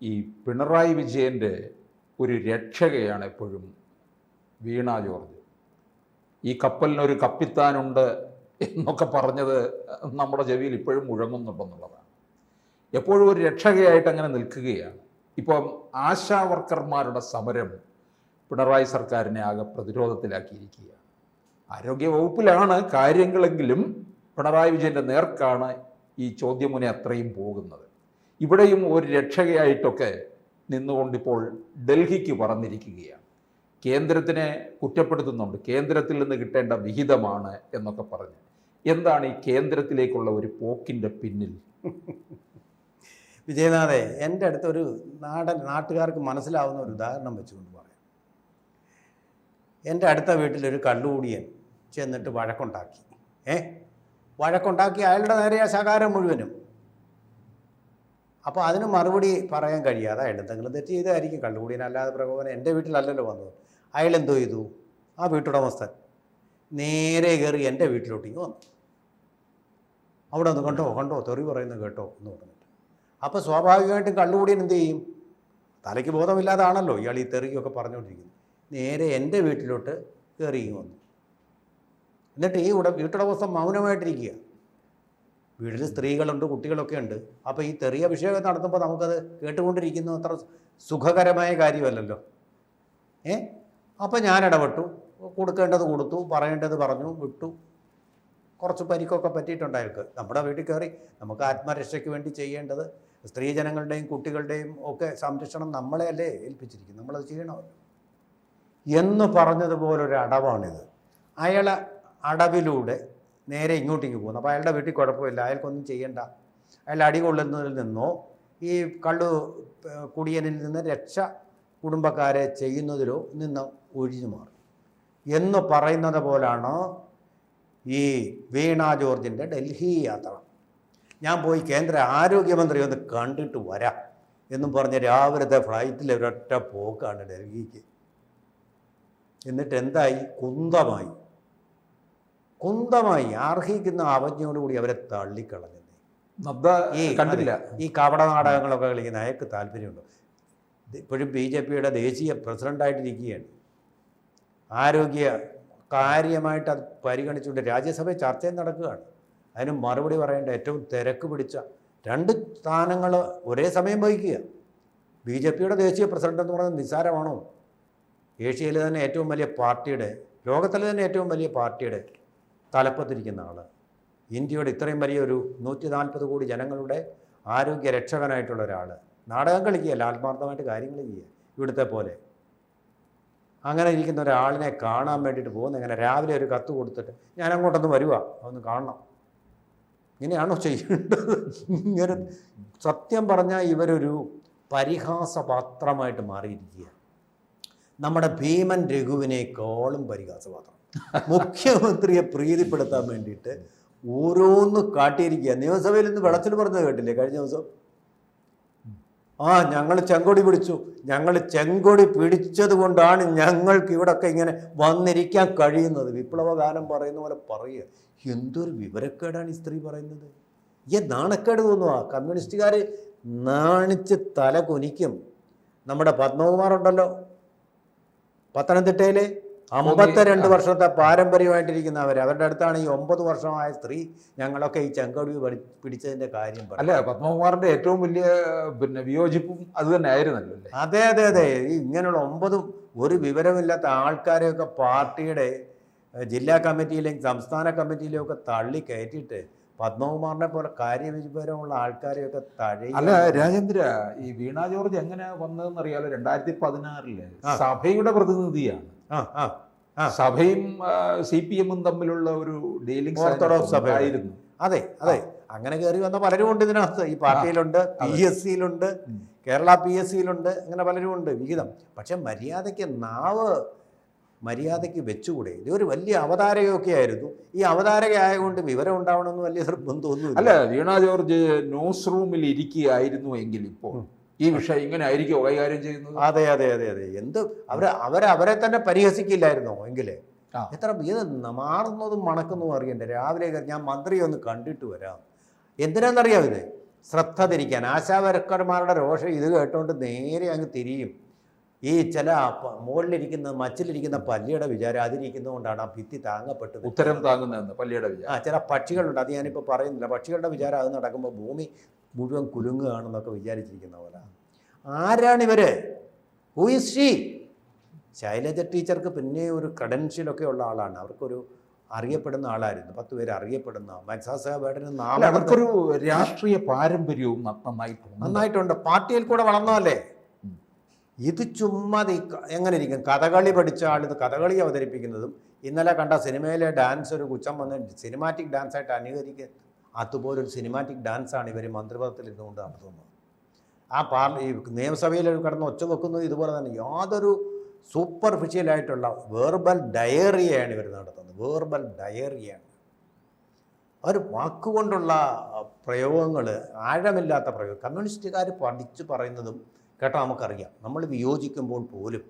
ഈ പിണറായി വിജയൻ്റെ ഒരു രക്ഷകയാണ് എപ്പോഴും വീണ ജോർജ്. ഈ കപ്പലിനൊരു കപ്പിത്താനുണ്ട് എന്നൊക്കെ പറഞ്ഞത് നമ്മുടെ ചെവിയിൽ ഇപ്പോഴും മുഴങ്ങുന്നുണ്ടെന്നുള്ളതാണ്. എപ്പോഴും ഒരു രക്ഷകയായിട്ട് അങ്ങനെ നിൽക്കുകയാണ്. ഇപ്പം ആശാ വർക്കർമാരുടെ സമരം പിണറായി സർക്കാരിനെ ആകെ പ്രതിരോധത്തിലാക്കിയിരിക്കുകയാണ്. ആരോഗ്യ വകുപ്പിലാണ് കാര്യങ്ങളെങ്കിലും പിണറായി വിജയൻ്റെ നേർക്കാണ് ഈ ചോദ്യമുന അത്രയും പോകുന്നത്. ഇവിടെയും ഒരു രക്ഷകയായിട്ടൊക്കെ നിന്നുകൊണ്ടിപ്പോൾ ഡൽഹിക്ക് പറന്നിരിക്കുകയാണ്. കേന്ദ്രത്തിനെ കുറ്റപ്പെടുത്തുന്നുണ്ട്, കേന്ദ്രത്തിൽ നിന്ന് കിട്ടേണ്ട വിഹിതമാണ് എന്നൊക്കെ പറഞ്ഞ്. എന്താണ് ഈ കേന്ദ്രത്തിലേക്കുള്ള ഒരു പോക്കിൻ്റെ പിന്നിൽ? വിജയനാഥേ, എൻ്റെ അടുത്തൊരു നാട്ടുകാർക്ക് മനസ്സിലാവുന്ന ഒരു ഉദാഹരണം വെച്ചുകൊണ്ട് പറയാം. എൻ്റെ അടുത്ത വീട്ടിലൊരു കള്ളുകൂടിയൻ ചെന്നിട്ട് വഴക്കുണ്ടാക്കി. വഴക്കുണ്ടാക്കി അയാളുടെ നേരെ ആ ശകാരം മുഴുവനും. അപ്പോൾ അതിന് മറുപടി പറയാൻ കഴിയാതെ അയാൾ എന്തെങ്കിലും തെറ്റ് ചെയ്തായിരിക്കും. കള്ളുകൂടിയൻ അല്ലാതെ പ്രകോപനം എൻ്റെ വീട്ടിലല്ലല്ലോ വന്നത്. അയാൾ എന്തോ ചെയ്തു, ആ വീട്ടുടമസ്ഥൻ നേരെ കയറി എൻ്റെ വീട്ടിലോട്ടേക്ക് വന്നു. അവിടെ ഒന്ന് കണ്ടോ തെറി പറയുന്നത് കേട്ടോ എന്ന് പറഞ്ഞിട്ട്. അപ്പോൾ സ്വാഭാവികമായിട്ടും കള്ളുകൂടിയൻ എന്ത് ചെയ്യും? തലയ്ക്ക് ബോധമില്ലാതാണല്ലോ ഇയാൾ ഈ തെറിയൊക്കെ പറഞ്ഞുകൊണ്ടിരിക്കുന്നത്. നേരെ എൻ്റെ വീട്ടിലോട്ട് കയറി വന്നു. എന്നിട്ട് ഈ വീട്ടുടമസ്ഥൻ മൗനമായിട്ടിരിക്കുക. വീട്ടിൽ സ്ത്രീകളുണ്ട്, കുട്ടികളൊക്കെ ഉണ്ട്. അപ്പോൾ ഈ തെറിയ അഭിഷേകം നടത്തുമ്പോൾ നമുക്കത് കേട്ടുകൊണ്ടിരിക്കുന്നത് അത്ര സുഖകരമായ കാര്യമല്ലല്ലോ. അപ്പോൾ ഞാൻ ഇടപെട്ടു, കൊടുക്കേണ്ടത് കൊടുത്തു, പറയേണ്ടത് പറഞ്ഞു, വിട്ടു. കുറച്ച് പരിക്കൊക്കെ പറ്റിയിട്ടുണ്ടായിരിക്കും. നമ്മുടെ വീട്ടിൽ കയറി നമുക്ക് ആത്മരക്ഷയ്ക്ക് വേണ്ടി ചെയ്യേണ്ടത് സ്ത്രീജനങ്ങളുടെയും കുട്ടികളുടെയും ഒക്കെ സംരക്ഷണം നമ്മളെ അല്ലേ ഏൽപ്പിച്ചിരിക്കുന്നത്, നമ്മളത് ചെയ്യണമല്ലോ എന്ന് പറഞ്ഞതുപോലൊരു അടവാണിത്. അയാൾ അടവിലൂടെ നേരെ ഇങ്ങോട്ടേക്ക് പോകുന്നു. അപ്പോൾ അയാളുടെ വീട്ടിൽ കുഴപ്പമില്ല, അയാൾക്കൊന്നും ചെയ്യണ്ട. അയാൾ അടികൊള്ളുന്നതിൽ നിന്നോ ഈ കുടിയനിൽ നിന്ന് രക്ഷ കുടുംബക്കാരെ ചെയ്യുന്നതിലോ നിന്ന് ഒഴിഞ്ഞു മാറും എന്ന് പറയുന്നത് പോലാണ് ഈ വീണ ജോർജിൻ്റെ ഡൽഹി യാത്ര. ഞാൻ പോയി കേന്ദ്ര ആരോഗ്യമന്ത്രി ഒന്ന് കണ്ടിട്ട് വരാം എന്നും പറഞ്ഞ് രാവിലത്തെ ഫ്ലൈറ്റിൽ ഒരൊറ്റ പോക്കാണ് ഡൽഹിക്ക്. എന്നിട്ട് എന്തായി? കുന്തമായി അർഹിക്കുന്ന അവജ്ഞയോടുകൂടി അവരെ തള്ളിക്കളഞ്ഞു. കണ്ടില്ല. ഈ കപട നാടകങ്ങളൊക്കെ കളിക്കുന്ന അയാൾക്ക് താല്പര്യമുണ്ടോ? ഇപ്പോഴും BJPയുടെ ദേശീയ പ്രസിഡൻ്റായിട്ടിരിക്കുകയാണ്. ആരോഗ്യ കാര്യമായിട്ട് അത് പരിഗണിച്ചുകൊണ്ട് രാജ്യസഭയിൽ ചർച്ചയും നടക്കുകയാണ്. അതിന് മറുപടി പറയേണ്ട ഏറ്റവും തിരക്ക് പിടിച്ച 2 സ്ഥാനങ്ങൾ ഒരേ സമയം വഹിക്കുക. BJPയുടെ ദേശീയ പ്രസിഡന്റ് എന്ന് പറയുന്നത് നിസ്സാരമാണോ? ഏഷ്യയിലെ തന്നെ ഏറ്റവും വലിയ പാർട്ടിയുടെ, ലോകത്തിലെ തന്നെ ഏറ്റവും വലിയ പാർട്ടിയുടെ തലപ്പത്തിരിക്കുന്ന ആൾ, ഇന്ത്യയുടെ ഇത്രയും വലിയൊരു 140 കോടി ജനങ്ങളുടെ ആരോഗ്യ രക്ഷകനായിട്ടുള്ള ഒരാൾ നാടകം കളിക്കുകയല്ല, ആത്മാർത്ഥമായിട്ട് കാര്യങ്ങൾ ചെയ്യുക. ഇവിടുത്തെ പോലെ അങ്ങനെ ഇരിക്കുന്ന ഒരാളിനെ കാണാൻ വേണ്ടിയിട്ട് പോകുന്ന എങ്ങനെ? രാവിലെ ഒരു കത്ത് കൊടുത്തിട്ട് ഞാൻ അങ്ങോട്ടൊന്ന് വരുക, അതൊന്ന് കാണണം. ഇങ്ങനെയാണോ ചെയ്യേണ്ടത്? ഇങ്ങനെ സത്യം പറഞ്ഞാൽ ഇവരൊരു പരിഹാസപാത്രമായിട്ട് മാറിയിരിക്കുക. നമ്മുടെ ഭീമൻ രഘുവിനേക്കാളും പരിഹാസപാത്രം. മുഖ്യമന്ത്രിയെ പ്രീതിപ്പെടുത്താൻ വേണ്ടിയിട്ട് ഓരോന്ന് കാട്ടിയിരിക്കുക. നിയമസഭയിൽ നിന്ന് വെളച്ചിൽ പറഞ്ഞത് കേട്ടില്ലേ കഴിഞ്ഞ ദിവസം? ഞങ്ങൾ ചെങ്കൊടി പിടിച്ചു, ഞങ്ങൾ ചെങ്കൊടി പിടിച്ചത് കൊണ്ടാണ് ഞങ്ങൾക്ക് ഇവിടെയൊക്കെ ഇങ്ങനെ വന്നിരിക്കാൻ കഴിയുന്നത്. വിപ്ലവഗാനം പറയുന്ന പോലെ പറയുക. എന്തൊരു വിവരക്കേടാണ് ഈ സ്ത്രീ പറയുന്നത്. നാണക്കേട് തോന്നുക. കമ്മ്യൂണിസ്റ്റുകാർ നാണിച്ച് തല കുനിക്കും. നമ്മുടെ പത്മകുമാർ ഉണ്ടല്ലോ, പത്തനംതിട്ടയിൽ 52 വർഷത്തെ പാരമ്പര്യമായിട്ടിരിക്കുന്ന അവരുടെ അടുത്താണ് ഈ 9 വർഷമായ സ്ത്രീ ഞങ്ങളൊക്കെ ഈ ചെങ്കൊടി പിടിച്ചതിൻ്റെ കാര്യം പറയും. അല്ല, പത്മകുമാറിൻ്റെ ഏറ്റവും വലിയ വിയോജിപ്പും അത് തന്നെ ആയിരുന്നല്ലോ. അതെ. ഇങ്ങനെയുള്ള 9 ഒരു വിവരമില്ലാത്ത ആൾക്കാരെയൊക്കെ പാർട്ടിയുടെ ജില്ലാ കമ്മിറ്റിയിലെയും സംസ്ഥാന കമ്മിറ്റിയിലെയും ഒക്കെ തള്ളി കയറ്റിയിട്ട് പത്മകുമാറിനെ പോലെ കാര്യവിവരമുള്ള ആൾക്കാരെയൊക്കെ തഴയും. അല്ല രാജേന്ദ്ര, ഈ വീണ ജോർജ് എങ്ങനെ വന്നതെന്ന് അറിയാലോ. 2016 സഭയുടെ പ്രതിനിധിയാണ്. സഭയും CPM തമ്മിലുള്ള ഒരു ഡീലിംഗ് ഓർത്തഡോക്സ് സഭ ആയിരുന്നു. അതെ. അങ്ങനെ കയറി വന്ന പലരും ഉണ്ട് ഇതിനകത്ത്. ഈ പാർട്ടിയിലുണ്ട്, PSCയിലുണ്ട്, കേരള PSCയിലുണ്ട്, അങ്ങനെ പലരും ഉണ്ട് വിഹിതം. പക്ഷെ മര്യാദയ്ക്ക് വെച്ചുകൂടെ? ഇതൊരു വലിയ അവതാരകയൊക്കെ ആയിരുന്നു. ഈ അവതാരകയായതുകൊണ്ട് വിവരം ഉണ്ടാവണമെന്ന് വലിയ നിർബന്ധമൊന്നുമില്ല. അല്ല, വീണ ജോർജ് ന്യൂസ് റൂമിൽ ഇരിക്കുകയായിരുന്നു എങ്കിൽ ഇപ്പോൾ ഈ വിഷയം ഇങ്ങനെ ആയിരിക്കുമോ കൈകാര്യം ചെയ്യുന്നത്? അതെ. എന്ത് അവരെ തന്നെ പരിഹസിക്കില്ലായിരുന്നോ എങ്കിലേ? എത്ര ഇത് മാറുന്നതും മണക്കുന്നതും അറിയണ്ടേ? രാവിലെ ഞാൻ മന്ത്രിയെ ഒന്ന് കണ്ടിട്ട് വരാം. എന്തിനാണെന്നറിയാം ഇത്? ശ്രദ്ധ തിരിക്കാൻ. ആശാവർക്കർമാരുടെ രോഷം ഇത് കേട്ടുകൊണ്ട് നേരെ അങ്ങ് തിരിയും. ഈ ചില മുകളിലിരിക്കുന്ന മച്ചിലിരിക്കുന്ന പല്ലിയുടെ വിചാരം അതിരിക്കുന്നതുകൊണ്ടാണ് ആ ഭിത്തി താങ്ങപ്പെട്ടത്. ഉത്തരം താങ്ങുന്നതെന്ന് പല്ലിയുടെ വിചാരം. ചില പക്ഷികളുണ്ട്, അത് ഞാനിപ്പോൾ പറയുന്നില്ല. പക്ഷികളുടെ വിചാരം അത് നടക്കുമ്പോൾ ഭൂമി മുഴുവൻ കുലുങ്ങുകയാണെന്നൊക്കെ വിചാരിച്ചിരിക്കുന്ന പോലെ. ആരാണിവർ? Who is she? ശൈലജ ടീച്ചർക്ക് പിന്നെ ഒരു ക്രെഡൻഷ്യലൊക്കെ ഉള്ള ആളാണ്. അവർക്കൊരു അറിയപ്പെടുന്ന ആളായിരുന്നു. 10 പേര് അറിയപ്പെടുന്ന മൻസാസേബേടന് നാളെ അവർക്കൊരു രാഷ്ട്രീയ പാരമ്പര്യവും നന്നായിട്ടുണ്ട്. പാർട്ടിയിൽ കൂടെ വളർന്നതല്ലേ. ഇത് ചുമ്മാ എങ്ങനെ ഇരിക്കും? കഥകളി പഠിച്ച ആൾ ഇത് കഥകളി അവതരിപ്പിക്കുന്നതും ഇന്നലെ കണ്ട സിനിമയിലെ ഡാൻസ് ഒരു കുറ്റം വന്ന് സിനിമാറ്റിക് ഡാൻസായിട്ട് അനുകരിക്കുക, അതുപോലൊരു സിനിമാറ്റിക് ഡാൻസാണ് ഇവർ മന്ത്രിപദത്തിൽ ഇരുന്നുകൊണ്ട് നടത്തുന്നത്. ഈ നിയമസഭയിൽ കിടന്ന് ഒച്ച വെക്കുന്നത് ഇതുപോലെ തന്നെ യാതൊരു സൂപ്പർഫിഷ്യലായിട്ടുള്ള വേർബൽ ഡയറിയാണ് ഇവർ നടത്തുന്നത്. വേർബൽ ഡയറിയാണ്. ഒരു വാക്കുകൊണ്ടുള്ള പ്രയോഗങ്ങൾ, ആഴമില്ലാത്ത പ്രയോഗം. കമ്മ്യൂണിസ്റ്റുകാർ പഠിച്ചു പറയുന്നതും കേട്ടാൽ നമുക്കറിയാം. നമ്മൾ വിയോജിക്കുമ്പോൾ പോലും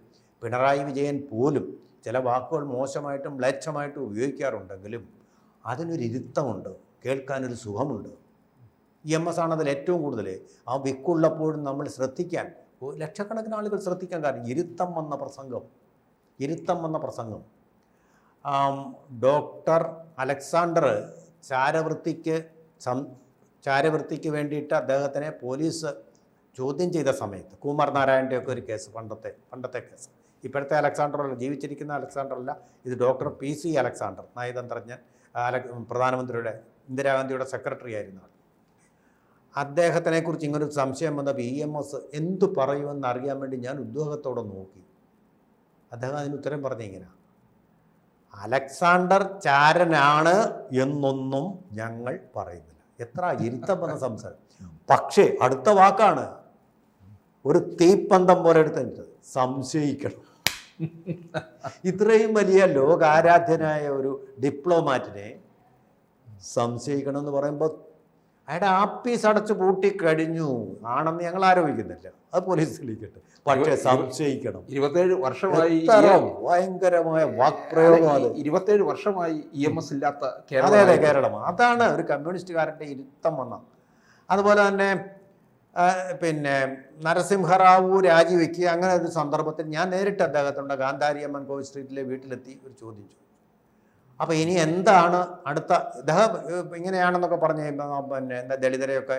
പിണറായി വിജയൻ പോലും ചില വാക്കുകൾ മോശമായിട്ടും മ്ലേച്ഛമായിട്ടും ഉപയോഗിക്കാറുണ്ടെങ്കിലും അതിനൊരു ഇരുത്തമുണ്ട്, കേൾക്കാനൊരു സുഖമുണ്ട്. EMS ആണ് അതിൽ ഏറ്റവും കൂടുതൽ. ആ വിക്കുള്ളപ്പോഴും നമ്മൾ ശ്രദ്ധിക്കാൻ, ലക്ഷക്കണക്കിന് ആളുകൾ ശ്രദ്ധിക്കാൻ കാരണം ഇരുത്തം വന്ന പ്രസംഗം. ഡോക്ടർ അലക്സാണ്ടർ ചാരവൃത്തിക്ക് വേണ്ടിയിട്ട് അദ്ദേഹത്തിനെ പോലീസ് ചോദ്യം ചെയ്ത സമയത്ത്, കുമാർ നാരായണൻ്റെയൊക്കെ ഒരു കേസ്, പണ്ടത്തെ കേസ്. ഇപ്പോഴത്തെ അലക്സാണ്ടർ അല്ല, ജീവിച്ചിരിക്കുന്ന അലക്സാണ്ടർ അല്ല, ഇത് ഡോക്ടർ PC അലക്സാണ്ടർ, നയതന്ത്രജ്ഞൻ, പ്രധാനമന്ത്രിയുടെ ഇന്ദിരാഗാന്ധിയുടെ സെക്രട്ടറി ആയിരുന്ന ആൾ. അദ്ദേഹത്തിനെക്കുറിച്ച് ഇങ്ങനൊരു സംശയം വന്നപ്പോൾ EMS എന്തു പറയുമെന്ന് അറിയാൻ വേണ്ടി ഞാൻ ഉദ്യോഗത്തോടെ നോക്കി. അദ്ദേഹം അതിന് ഉത്തരം പറഞ്ഞ ഇങ്ങനെ: അലക്സാണ്ടർ ചാരനാണ് എന്നൊന്നും ഞങ്ങൾ പറയുന്നില്ല. എത്ര ഇരുത്തം വന്ന സംസാരം. പക്ഷേ അടുത്ത വാക്കാണ്, ഒരു തീപ്പന്തം പോലെ എടുത്തിട്ട് സംശയിക്കണം. ഇത്രയും വലിയ ലോകാരാധ്യനായ ഒരു ഡിപ്ലോമാറ്റിനെ സംശയിക്കണം എന്ന് പറയുമ്പോൾ അയാളുടെ ആപ്പീസ് അടച്ച് പൂട്ടിക്കഴിഞ്ഞു ആണെന്ന് ഞങ്ങൾ ആരോപിക്കുന്നില്ല, അത് പോലീസിലേക്കിട്ട്. പക്ഷേ സംശയിക്കണം. 27 വർഷമായി ഭയങ്കരമായ വാക്പ്രയോഗം. 27 വർഷമായി EMS ഇല്ലാത്ത കേരളം. അതാണ് ഒരു കമ്മ്യൂണിസ്റ്റുകാരൻ്റെ ഇരുത്തം വന്ന. അതുപോലെ തന്നെ പിന്നെ നരസിംഹറാവു രാജിവെക്കുക, അങ്ങനെ ഒരു സന്ദർഭത്തിൽ ഞാൻ നേരിട്ട് അദ്ദേഹത്തിൻ്റെ ഗാന്ധാരി അമ്മൻ കോവിൽ സ്ട്രീറ്റിലെ വീട്ടിലെത്തി ഒരു ചോദ്യം ചോദിച്ചു. അപ്പോൾ ഇനി എന്താണ് അടുത്ത? ഇദ്ദേഹം ഇങ്ങനെയാണെന്നൊക്കെ പറഞ്ഞ് പിന്നെ എന്താ ദളിതരെയൊക്കെ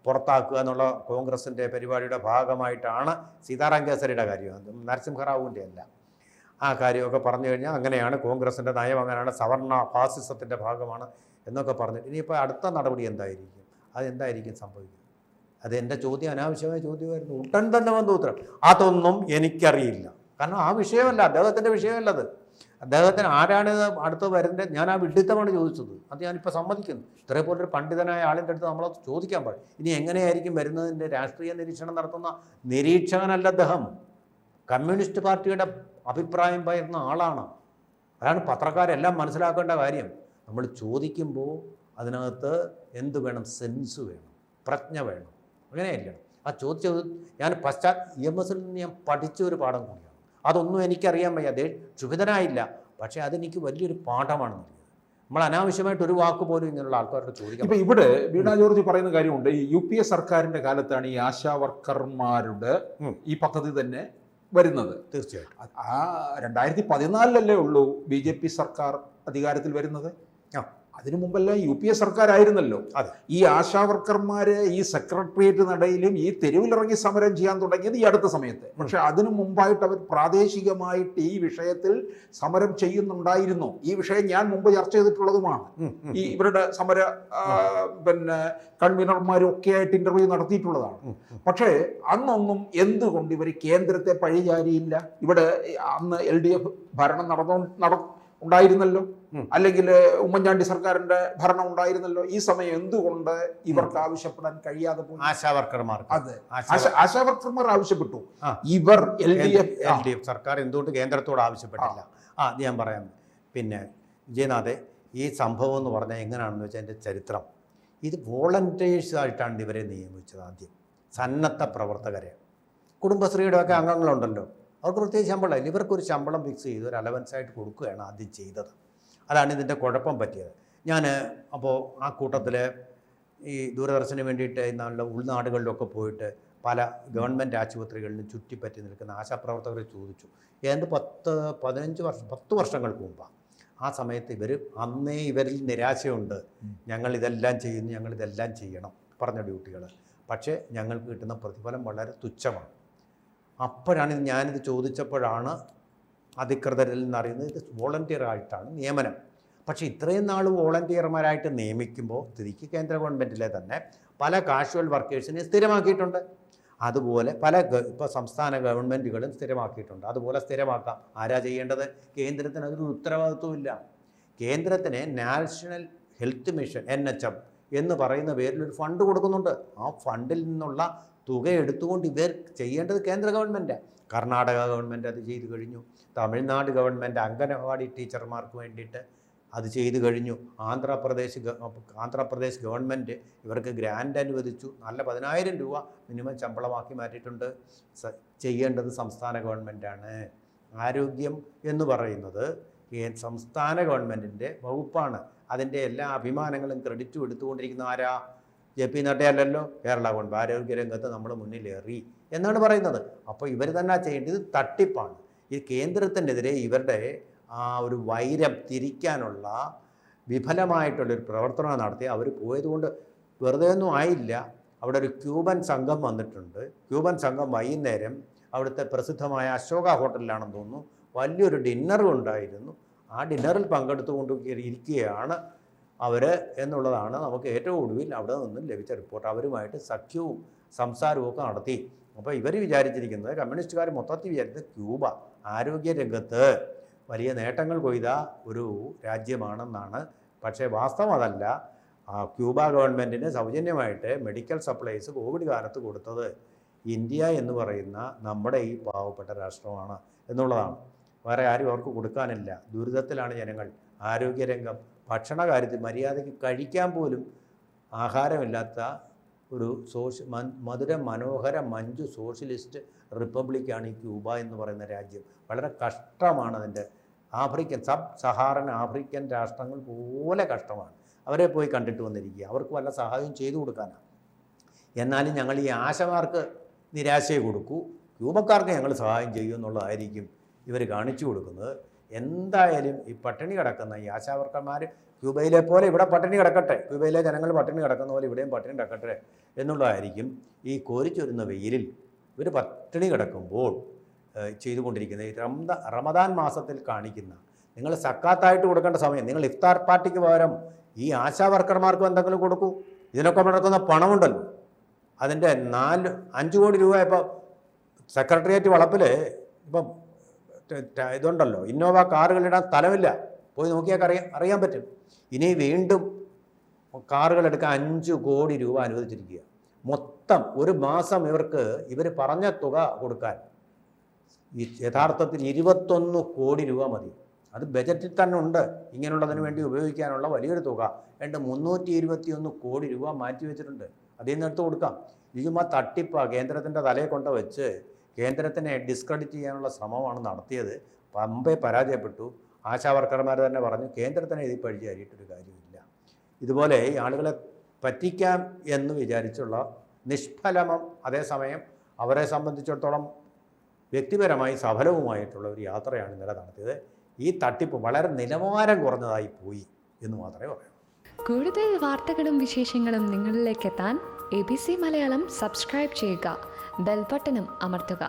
പുറത്താക്കുക എന്നുള്ള കോൺഗ്രസിൻ്റെ പരിപാടിയുടെ ഭാഗമായിട്ടാണ് സീതാറാം കേസരിയുടെ കാര്യം, നരസിംഹറാവുവിൻ്റെ അല്ല. ആ കാര്യമൊക്കെ പറഞ്ഞു കഴിഞ്ഞാൽ അങ്ങനെയാണ് കോൺഗ്രസിൻ്റെ നയം, അങ്ങനെയാണ് സവർണ ഫാസിസത്തിൻ്റെ ഭാഗമാണ് എന്നൊക്കെ പറഞ്ഞിട്ട് ഇനിയിപ്പോൾ അടുത്ത നടപടി എന്തായിരിക്കും? അതെന്തായിരിക്കും സംഭവിക്കുക? അത് എൻ്റെ ചോദ്യം അനാവശ്യമായ ചോദ്യമായിരുന്നു. ഉടൻ തന്നെ വന്ന ഉത്തരം അതൊന്നും എനിക്കറിയില്ല. കാരണം ആ വിഷയമല്ല, അദ്ദേഹത്തിൻ്റെ വിഷയമല്ലത്. അദ്ദേഹത്തിന് ആരാണ് അടുത്ത് വരുന്നത്? ഞാൻ ആ വിഡിത്തമാണ് ചോദിച്ചത്. അത് ഞാനിപ്പോൾ സമ്മതിക്കുന്നു. ഇതേപോലൊരു പണ്ഡിതനായ ആളിൻ്റെ അടുത്ത് നമ്മളത് ചോദിക്കാൻ പാടില്ല. ഇനി എങ്ങനെയായിരിക്കും വരുന്നതിൻ്റെ രാഷ്ട്രീയ നിരീക്ഷണം നടത്തുന്ന നിരീക്ഷകനല്ല അദ്ദേഹം. കമ്മ്യൂണിസ്റ്റ് പാർട്ടിയുടെ അഭിപ്രായം പറയുന്ന ആളാണ്. അതാണ് പത്രക്കാരെല്ലാം മനസ്സിലാക്കേണ്ട കാര്യം. നമ്മൾ ചോദിക്കുമ്പോൾ അതിനകത്ത് എന്ത് വേണം? സെൻസ് വേണം, പ്രജ്ഞ വേണം. അങ്ങനെയല്ല ആ ചോദിച്ചത്. ഞാൻ EMS നിന്ന് ഞാൻ പഠിച്ച ഒരു പാഠം കൂടിയാണ്. അതൊന്നും എനിക്കറിയാൻ വയ്യ, അതേ ക്ഷുഭിതനായില്ല, പക്ഷേ അതെനിക്ക് വലിയൊരു പാഠമാണ് നൽകിയത്. നമ്മൾ അനാവശ്യമായിട്ട് ഒരു വാക്ക് പോലും ഇങ്ങനെയുള്ള ആൾക്കാരോട് ചോദിക്കാം. ഇപ്പം ഇവിടെ വീണ ജോർജ് പറയുന്ന കാര്യമുണ്ട്. ഈ UPA സർക്കാരിൻ്റെ കാലത്താണ് ഈ ആശാ വർക്കർമാരുടെ ഈ പദ്ധതി തന്നെ വരുന്നത്. തീർച്ചയായിട്ടും ആ 2014 ഉള്ളൂ BJP സർക്കാർ അധികാരത്തിൽ വരുന്നത്. അതിനു മുമ്പെല്ലാം UPA സർക്കാരായിരുന്നല്ലോ. ഈ ആശാ വർക്കർമാര് ഈ സെക്രട്ടേറിയറ്റ് നടയിലും ഈ തെരുവിലിറങ്ങി സമരം ചെയ്യാൻ തുടങ്ങിയത് ഈ അടുത്ത സമയത്ത്. പക്ഷെ അതിനു മുമ്പായിട്ട് അവർ പ്രാദേശികമായിട്ട് ഈ വിഷയത്തിൽ സമരം ചെയ്യുന്നുണ്ടായിരുന്നു. ഈ വിഷയം ഞാൻ മുമ്പ് ചർച്ച ചെയ്തിട്ടുള്ളതുമാണ്. ഈ ഇവരുടെ സമര കൺവീനർമാരും ഒക്കെ ആയിട്ട് ഇന്റർവ്യൂ നടത്തിയിട്ടുള്ളതാണ്. പക്ഷേ അന്നൊന്നും എന്തുകൊണ്ട് ഇവർ കേന്ദ്രത്തെ പഴിചാരിയില്ല? ഇവിടെ അന്ന് LDF ഭരണം ഉണ്ടായിരുന്നല്ലോ, അല്ലെങ്കിൽ ഉമ്മൻചാണ്ടി സർക്കാരിന്റെ ഭരണം ഉണ്ടായിരുന്നല്ലോ. ഈ സമയം എന്തുകൊണ്ട് ഇവർക്ക് ആവശ്യപ്പെടാൻ കഴിയാതെ പോയി? ആശാവർക്കർമാർ ആവശ്യപ്പെട്ടു, ഇവർ LDF സർക്കാർ എന്തുകൊണ്ട് കേന്ദ്രത്തോട് ആവശ്യപ്പെട്ടില്ല? അത് ഞാൻ പറയാം. പിന്നെ വിജയനാഥെ, ഈ സംഭവം എന്ന് പറഞ്ഞാൽ എങ്ങനെയാണെന്ന് വെച്ചാൽ എൻ്റെ ചരിത്രം, ഇത് വോളണ്ടിയേഴ്സായിട്ടാണ് ഇവരെ നിയമിച്ചത്. ആദ്യം സന്നദ്ധ പ്രവർത്തകരെ, കുടുംബശ്രീയുടെ ഒക്കെ അംഗങ്ങളുണ്ടല്ലോ, അവർക്ക് പ്രത്യേകിച്ച് ശമ്പളമില്ല. ഇവർക്കൊരു ശമ്പളം ഫിക്സ് ചെയ്ത് ഒരു അലവൻസായിട്ട് കൊടുക്കുകയാണ് ആദ്യം ചെയ്തത്. അതാണ് ഇതിൻ്റെ കുഴപ്പം പറ്റിയത്. ഞാൻ അപ്പോൾ ആ കൂട്ടത്തിൽ ഈ ദൂരദർശന് വേണ്ടിയിട്ട് നല്ല ഉൾനാടുകളിലൊക്കെ പോയിട്ട് പല ഗവൺമെൻറ് ആശുപത്രികളിലും ചുറ്റിപ്പറ്റി നിൽക്കുന്ന ആശാപ്രവർത്തകരെ ചോദിച്ചു. ഏതാണ്ട് 10 വർഷങ്ങൾക്ക് മുമ്പാണ്. ആ സമയത്ത് അന്നേ ഇവരിൽ നിരാശയുണ്ട്. ഞങ്ങളിതെല്ലാം ചെയ്യുന്നു, ഞങ്ങളിതെല്ലാം ചെയ്യണം പറഞ്ഞ ഡ്യൂട്ടികൾ. പക്ഷേ ഞങ്ങൾക്ക് കിട്ടുന്ന പ്രതിഫലം വളരെ തുച്ഛമാണ്. അപ്പോഴാണ് ഞാനിത് ചോദിച്ചപ്പോഴാണ് അധികൃതരിൽ നിന്നറിയുന്നത് ഇത് വോളണ്ടിയറായിട്ടാണ് നിയമനം. പക്ഷേ ഇത്രയും നാൾ വോളണ്ടിയർമാരായിട്ട് നിയമിക്കുമ്പോൾ സ്ഥിതിക്ക് കേന്ദ്ര ഗവൺമെൻറ്റിലെ തന്നെ പല കാഷ്വൽ വർക്കേഴ്സിനെ സ്ഥിരമാക്കിയിട്ടുണ്ട്. അതുപോലെ ഇപ്പോൾ സംസ്ഥാന ഗവൺമെൻറ്റുകളും സ്ഥിരമാക്കിയിട്ടുണ്ട്. അതുപോലെ സ്ഥിരമാക്കാം. ആരാ ചെയ്യേണ്ടത്? കേന്ദ്രത്തിന് അതൊരു ഉത്തരവാദിത്വമില്ല. കേന്ദ്രത്തിന് നാഷണൽ ഹെൽത്ത് മിഷൻ NHM എന്ന് പറയുന്ന പേരിലൊരു ഫണ്ട് കൊടുക്കുന്നുണ്ട്. ആ ഫണ്ടിൽ നിന്നുള്ള തുക എടുത്തുകൊണ്ട് ഇവർ ചെയ്യേണ്ടത് കേന്ദ്ര ഗവൺമെൻറ്. കർണാടക ഗവൺമെൻറ് അത് ചെയ്തു കഴിഞ്ഞു. തമിഴ്നാട് ഗവൺമെൻറ് അംഗനവാടി ടീച്ചർമാർക്ക് വേണ്ടിയിട്ട് അത് ചെയ്തു കഴിഞ്ഞു. ആന്ധ്രാപ്രദേശ് ഗവൺമെൻറ് ഇവർക്ക് ഗ്രാൻഡ് അനുവദിച്ചു. നല്ല 10,000 രൂപ മിനിമം ശമ്പളമാക്കി മാറ്റിയിട്ടുണ്ട്. ചെയ്യേണ്ടത് സംസ്ഥാന ഗവൺമെൻറ്റാണ്. ആരോഗ്യം എന്ന് പറയുന്നത് സംസ്ഥാന ഗവൺമെൻറ്റിൻ്റെ വകുപ്പാണ്. അതിൻ്റെ എല്ലാ അഭിമാനങ്ങളും ക്രെഡിറ്റും എടുത്തുകൊണ്ടിരിക്കുന്ന ആരാ? JP നഡ്ഡയല്ലല്ലോ. കേരള ഗവൺമെൻറ് ആരോഗ്യരംഗത്ത് നമ്മൾ മുന്നിലേറി എന്നാണ് പറയുന്നത്. അപ്പോൾ ഇവർ തന്നെ ചെയ്യേണ്ടത് തട്ടിപ്പാണ്. ഈ കേന്ദ്രത്തിനെതിരെ ഇവരുടെ ആ ഒരു വൈരം തിരിക്കാനുള്ള വിഫലമായിട്ടുള്ളൊരു പ്രവർത്തനം നടത്തി അവർ പോയതുകൊണ്ട് വെറുതെ ഒന്നും ആയില്ല. അവിടെ ഒരു ക്യൂബൻ സംഘം വന്നിട്ടുണ്ട്. ക്യൂബൻ സംഘം വൈകുന്നേരം അവിടുത്തെ പ്രസിദ്ധമായ അശോക ഹോട്ടലിലാണെന്ന് തോന്നുന്നു വലിയൊരു ഡിന്നറും ഉണ്ടായിരുന്നു. ആ ഡിന്നറിൽ പങ്കെടുത്തുകൊണ്ട് ഇരിക്കുകയാണ് അവർ എന്നുള്ളതാണ് നമുക്ക് ഏറ്റവും ഒടുവിൽ അവിടെ നിന്നും ലഭിച്ച റിപ്പോർട്ട്. അവരുമായിട്ട് സഖ്യവും സംസാരവും ഒക്കെ നടത്തി. അപ്പോൾ ഇവർ വിചാരിച്ചിരിക്കുന്നത്, കമ്മ്യൂണിസ്റ്റുകാർ മൊത്തത്തിൽ വിചാരിച്ചത് ക്യൂബ ആരോഗ്യരംഗത്ത് വലിയ നേട്ടങ്ങൾ കൊയ്ത ഒരു രാജ്യമാണെന്നാണ്. പക്ഷേ വാസ്തവം അതല്ല. ക്യൂബ ഗവൺമെൻറ്റിന് സൗജന്യമായിട്ട് മെഡിക്കൽ സപ്ലൈസ് കോവിഡ് കാലത്ത് കൊടുത്തത് ഇന്ത്യ എന്ന് പറയുന്ന നമ്മുടെ ഈ പാവപ്പെട്ട രാഷ്ട്രമാണ് എന്നുള്ളതാണ്. വേറെ ആരും അവർക്ക് കൊടുക്കാനില്ല. ദുരിതത്തിലാണ് ജനങ്ങൾ. ആരോഗ്യരംഗം, ഭക്ഷണ കാര്യത്തിൽ മര്യാദയ്ക്ക് കഴിക്കാൻ പോലും ആഹാരമില്ലാത്ത ഒരു മധുര മനോഹര മഞ്ജു സോഷ്യലിസ്റ്റ് റിപ്പബ്ലിക്കാണ് ഈ ക്യൂബ എന്ന് പറയുന്ന രാജ്യം. വളരെ കഷ്ടമാണ് അതിൻ്റെ. സബ് സഹാറൻ ആഫ്രിക്കൻ രാഷ്ട്രങ്ങൾ പോലെ കഷ്ടമാണ്. അവരെ പോയി കണ്ടിട്ട് വന്നിരിക്കുക. അവർക്ക് വല്ല സഹായം ചെയ്തു കൊടുക്കാനാണ്. എന്നാലും ഞങ്ങൾ ഈ ആശമാർക്ക് നിരാശയെ കൊടുക്കൂ, ക്യൂബക്കാർക്ക് ഞങ്ങൾ സഹായം ചെയ്യും എന്നുള്ളതായിരിക്കും ഇവർ കാണിച്ചു കൊടുക്കുന്നത്. എന്തായാലും ഈ പട്ടിണി കിടക്കുന്ന ഈ ആശാവർക്കന്മാർ ക്യൂബയിലെ പോലെ ഇവിടെ പട്ടിണി കിടക്കട്ടെ, ക്യൂബയിലെ ജനങ്ങൾ പട്ടിണി കിടക്കുന്ന പോലെ ഇവിടെയും പട്ടിണി കിടക്കട്ടെ എന്നുള്ളതായിരിക്കും ഈ കോരിച്ചൊരുന്ന വെയിലിൽ ഇവർ പട്ടിണി കിടക്കുമ്പോൾ ചെയ്തുകൊണ്ടിരിക്കുന്നത്. ഈ റമദാൻ മാസത്തിൽ കാണിക്കുന്ന നിങ്ങൾ സക്കാത്തായിട്ട് കൊടുക്കേണ്ട സമയം, നിങ്ങൾ ഇഫ്താർ പാർട്ടിക്ക് പകരം ഈ ആശാവർക്കർമാർക്കും എന്തെങ്കിലും കൊടുക്കൂ. ഇതിനൊക്കെ നടക്കുന്ന പണമുണ്ടല്ലോ, അതിൻ്റെ 5 കോടി രൂപ ഇപ്പോൾ സെക്രട്ടേറിയറ്റ് വളപ്പിൽ ഇപ്പം ഇതുണ്ടല്ലോ, ഇന്നോവ കാറുകളിടാൻ സ്ഥലമില്ല. പോയി നോക്കിയാൽ അറിയാൻ പറ്റും. ഇനി വീണ്ടും കാറുകളെടുക്കാൻ 5 കോടി രൂപ അനുവദിച്ചിരിക്കുക. മൊത്തം ഒരു മാസം ഇവർ പറഞ്ഞ തുക കൊടുക്കാൻ യഥാർത്ഥത്തിൽ 21 കോടി രൂപ മതി. അത് ബജറ്റിൽ തന്നെ ഉണ്ട്. ഇങ്ങനെയുള്ളതിന് വേണ്ടി ഉപയോഗിക്കാനുള്ള വലിയൊരു തുക 321 കോടി രൂപ മാറ്റി വെച്ചിട്ടുണ്ട്. അതിൽ നിന്ന് എടുത്ത് കൊടുക്കാം. ഇതുമാ തട്ടിപ്പാ കേന്ദ്രത്തിൻ്റെ തലയെ കൊണ്ട് വെച്ച് കേന്ദ്രത്തിനെ ഡിസ്ക്രെഡിറ്റ് ചെയ്യാനുള്ള ശ്രമമാണ് നടത്തിയത്. പമ്പെ പരാജയപ്പെട്ടു. ആശാവർക്കർമാർ തന്നെ പറഞ്ഞു കേന്ദ്രത്തിനെ ഇതിൽ പഴിചാരിയിട്ടൊരു കാര്യമില്ല. ഇതുപോലെ ഈ ആളുകളെ പറ്റിക്കാം എന്ന് വിചാരിച്ചുള്ള നിഷ്ഫലമം, അതേസമയം അവരെ സംബന്ധിച്ചിടത്തോളം വ്യക്തിപരമായി സഫലവുമായിട്ടുള്ള ഒരു യാത്രയാണ് ഇന്നലെ നടത്തിയത്. ഈ തട്ടിപ്പ് വളരെ നിലവാരം കുറഞ്ഞതായി പോയി എന്ന് മാത്രമേ പറയാം. കൂടുതൽ വാർത്തകളും വിശേഷങ്ങളും നിങ്ങളിലേക്ക് എത്താൻ ABC മലയാളം സബ്സ്ക്രൈബ് ചെയ്യുക, ബെൽ ബട്ടണും അമർത്തുക.